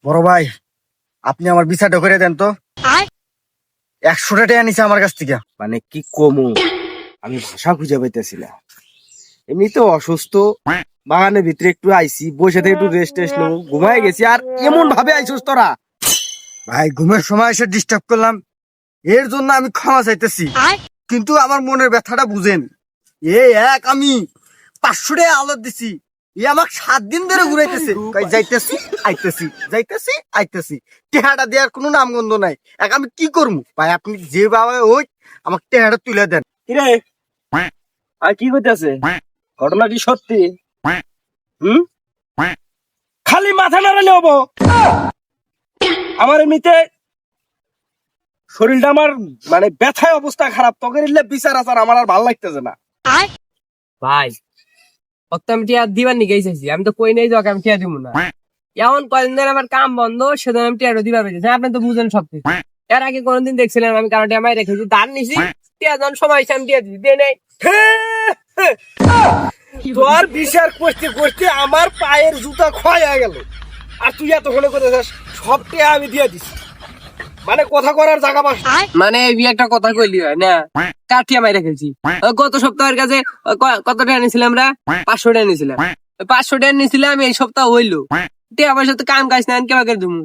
বড় ভাই, আপনি আমার বিচারটা করে দেন তো। 100 টাকা নিছে আমার কাছ থেকে। মানে কি কমু, আমি ভাষা খুঁজে পাইতেছি না। এমনি তো অসুস্থ, বাগানের ভিতরে একটু আইছি, বসে থেকে একটু রেস্ট টেস্ট নেবো, ঘুমায় গেছি। আর এমন ভাবে আইসুস তোরা? ভাই, ঘুমের সময় এসে ডিস্টার্ব করলাম, এর জন্য আমি ক্ষমা চাইতেছি। কিন্তু আমার মনের ব্যথাটা বুঝেন। আমি 500 টাকা আলাদ দিছি, আমাকে 7 দিন ধরে ঘুরাইতেছে। যাইতেছি আইতেছি, যাইতেছি আইতেছি, টেহাটা দেওয়ার কোনো নামগন্ধ নাই। আমি কি করবো ভাই? আপনি যে বাবা ওই আমাকে টেহাটা তুলে দেন। কিরে আর কি করতেছে? ঘটনা কি সত্যি? খালি মাথা নাড়ালে হবো? আমার এমনিতে শরীরটা আমার মানে ব্যথায় অবস্থা খারাপ, তোকে বিচার আচার আমার আর ভালো লাগতেছে না। ভাই আমি টিয়া দিবার নিয়ে গেছি, আমি তো কই নাই যাক আমি টিয়া দিব না। এমন কদিন ধরে আমার কাম বন্ধ, সেদিন আমি টিয়া দিবার পেয়েছি। আপনি তো বুঝেন সবকিছু। এর আগে কোনদিন দেখছিলেন আমি কারণ টিয়া মাই রেখেছি, দান নিছি, টিয়া যখন সময় আমি টিয়া দিচ্ছি, দিয়ে নেই। তোর বিচার করতে করতে আমার পায়ের জুতা ক্ষয় হয়ে গেল, আর তুই এতক্ষণে করে সবটা আমি দিয়ে দিছি। মানে কথা করার জায়গা পাস। মানে একটা কথা কইলি হয় না, কাঠিয়া মাই রেখেছি। গত সপ্তাহের কাছে কত টাকা নিয়েছিলাম আমরা? 500 টাকা নিয়েছিলাম। 500 টাকা নিয়েছিলাম, এই সপ্তাহ হইলো। টিয়া পয়সা তো কাম কাজ না, কেবাকে দিমু।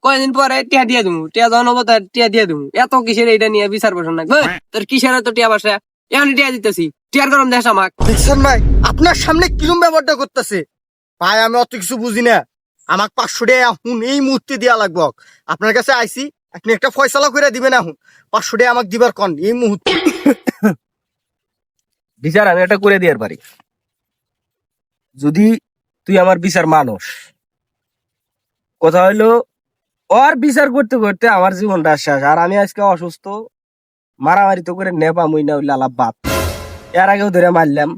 কয়দিন পরে টিয়া দিয়ে দিমু, টিয়া যখন হবো তার টিয়া দিয়ে দিমু। এত কিসের এটা নিয়ে বিচার বসন না তোর? কিসের তো টিয়া পয়সা এখন টিয়া দিতেছি, টিয়ার গরম দেশ আমাক। দেখছেন ভাই, আপনার সামনে কিরম ব্যাপারটা করতেছে। ভাই আমি অত কিছু বুঝি না, আমাকে 500 টাকা এখন এই মুহূর্তে দেওয়া লাগবে। আপনার কাছে আইসি, আপনি একটা ফয়সালা করে দিবেন। এখন 500 টাকা আমাকে দিবার কন এই মুহূর্তে। বিচার আমি এটা করে দিয়ার পারি, যদি তুই আমার বিচার মানুষ। কথা হইলো, ওর বিচার করতে করতে আমার জীবনটা শেষ। আর আমি আজকে অসুস্থ, মারামারি তো করে নেবা মুই না হইলে আলাপ বাপ। এর আগেও ধরে মারলাম,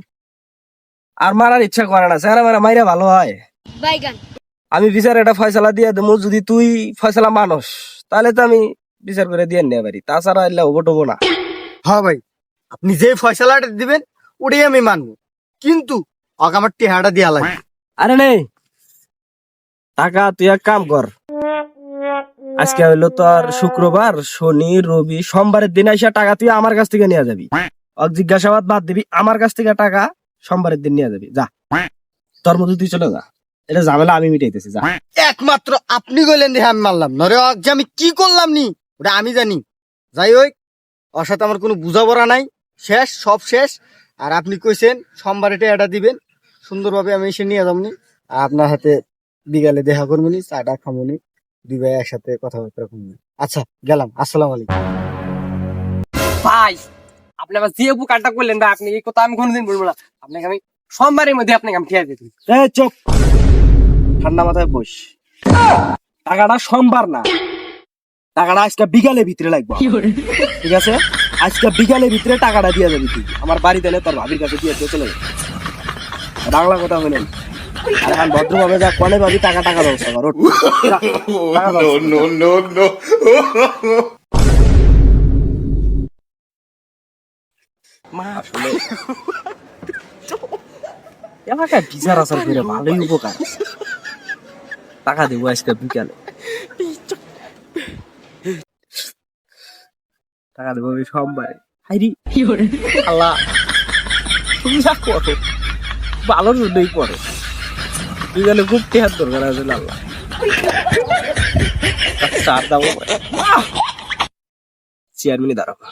আর মারার ইচ্ছা করে না। স্যার আমার মাইরা ভালো হয়। আমি বিচার এটা ফয়সালা দিয়ে দেবো, যদি তুই ফয়সালা মানুষ তাহলে তো আমি বিচার করে দিয়ে নিয়ে পারি, তাছাড়া এলে ওবো না। হ্যাঁ ভাই, আপনি যে ফয়সালাটা দিবেন ওটাই আমি মানবো, কিন্তু আমার টেহাটা দেওয়া লাগবে। আরে নেই টাকা, তুই এক কাম কর, আজকে হইলো তোর শুক্রবার, শনি, রবি, সোমবারের দিন আইসা টাকা তুই আমার কাছ থেকে নিয়ে যাবি। জিজ্ঞাসাবাদ বাদ দিবি, আমার কাছ থেকে টাকা সোমবারের দিন নিয়ে যাবি। যা, তোর মধ্যে তুই চলে যা, এটা ঝামেলা আমি মিটাইতেছি। যা। একমাত্র আপনি কইলেন দেখে আমি মানলাম, নরে যে আমি কি করলাম নি ওটা আমি জানি। যাই হোক, ওর সাথে আমার কোনো বুঝাপড়া নাই, শেষ, সব শেষ। আর আপনি কইছেন সোমবারে এটা দিবেন, সুন্দরভাবে আমি এসে নিয়ে যাবনি। আর আপনার হাতে বিকালে দেখা করবো নি, চাটা খাবো নি, দুই ভাই একসাথে কথাবার্তা শুনবো। আচ্ছা, গেলাম। আসসালামু আলাইকুম। ভাই আপনি আবার যে উপকারটা করলেন ভাই, আপনি এই কথা আমি কোনোদিন বলবো না। আপনাকে আমি সোমবারের মধ্যে আপনাকে আমি টিয়া দিতে। চুপ, ঠান্ডা মাথায় বস। টাকাটা সোমবার না, টাকাটা আজকে বিকালের ভিতরে লাগবে, ঠিক আছে? আজকে বিকালের ভিতরে টাকাটা দিয়ে যাবি তুই আমার বাড়িতে এলে, তোর ভাবির কাছে দিয়ে চলে যাবে। বাংলা কথা বলেন। আর এখন ভদ্রভাবে যা, কনে ভাবি টাকা ব্যবস্থা কর। এলাকায় বিচার আচার করে ভালোই উপকার। টাকা দেবো আজকে বিকালে, টাকা দেবো আমি সোমবারে। হাইরি আল্লাহ, তুমি যা করো ভালোর জন্যই করো। বিকালে খুব টেহার দরকার আছে। আল্লাহ চার দাও চেয়ারম্যানই দাঁড়াবো।